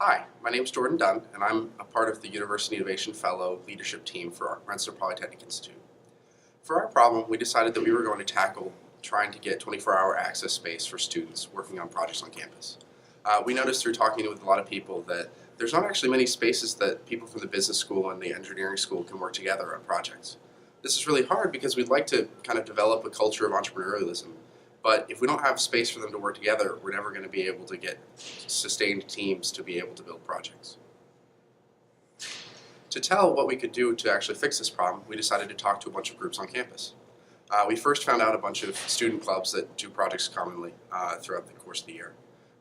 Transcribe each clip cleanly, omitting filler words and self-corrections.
Hi, my name is Jordan Dunn, and I'm a part of the University Innovation Fellow leadership team for our Rensselaer Polytechnic Institute. For our problem, we decided that we were going to tackle trying to get 24-hour access space for students working on projects on campus. We noticed through talking with a lot of people that there's not actually many spaces that people from the business school and the engineering school can work together on projects. This is really hard because we'd like to kind of develop a culture of entrepreneurialism. But if we don't have space for them to work together, we're never going to be able to get sustained teams to be able to build projects. To tell what we could do to actually fix this problem, we decided to talk to a bunch of groups on campus. We first found out a bunch of student clubs that do projects commonly throughout the course of the year.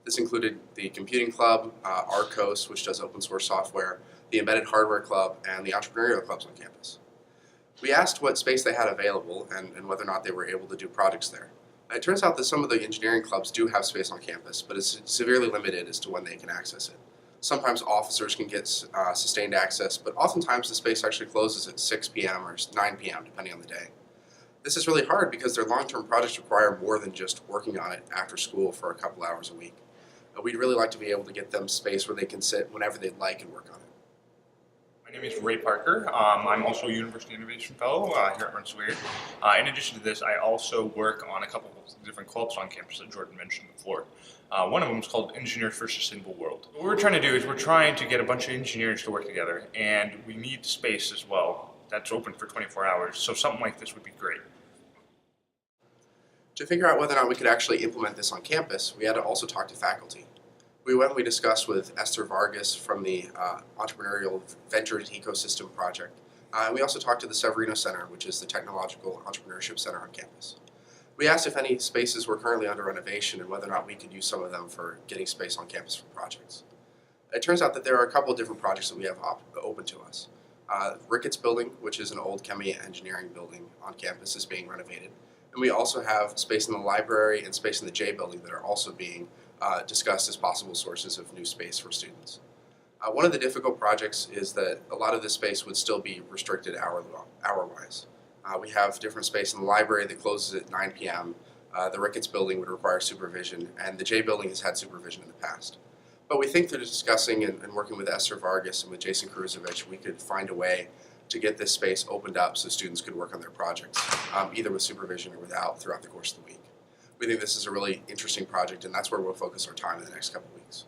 This included the Computing Club, ARCOS, which does open source software, the Embedded Hardware Club, and the Entrepreneurial Clubs on campus. We asked what space they had available and whether or not they were able to do projects there. It turns out that some of the engineering clubs do have space on campus, but it's severely limited as to when they can access it. Sometimes officers can get sustained access, but oftentimes the space actually closes at 6 p.m. or 9 p.m. depending on the day. This is really hard because their long-term projects require more than just working on it after school for a couple hours a week. We'd really like to be able to get them space where they can sit whenever they'd like and work on it. My name is Ray Parker. I'm also a University Innovation Fellow here at Rensselaer. In addition to this, I also work on a couple of different clubs on campus that Jordan mentioned before. One of them is called Engineers for a Sustainable World. What we're trying to do is we're trying to get a bunch of engineers to work together, and we need space as well that's open for 24 hours, so something like this would be great. To figure out whether or not we could actually implement this on campus, we had to also talk to faculty. We discussed with Esther Vargas from the Entrepreneurial Ventures Ecosystem Project. We also talked to the Severino Center, which is the Technological Entrepreneurship Center on campus. We asked if any spaces were currently under renovation and whether or not we could use some of them for getting space on campus for projects. It turns out that there are a couple of different projects that we have open to us. Ricketts Building, which is an old chemical engineering building on campus, is being renovated. And we also have space in the library and space in the J building that are also being discussed as possible sources of new space for students. One of the difficult projects is that a lot of this space would still be restricted hour-wise. We have different space in the library that closes at 9 p.m. The Ricketts building would require supervision, and the J building has had supervision in the past. But we think through discussing and working with Esther Vargas and with Jason Kruzovich, we could find a way to get this space opened up so students could work on their projects, either with supervision or without, throughout the course of the week. We think this is a really interesting project, and that's where we'll focus our time in the next couple of weeks.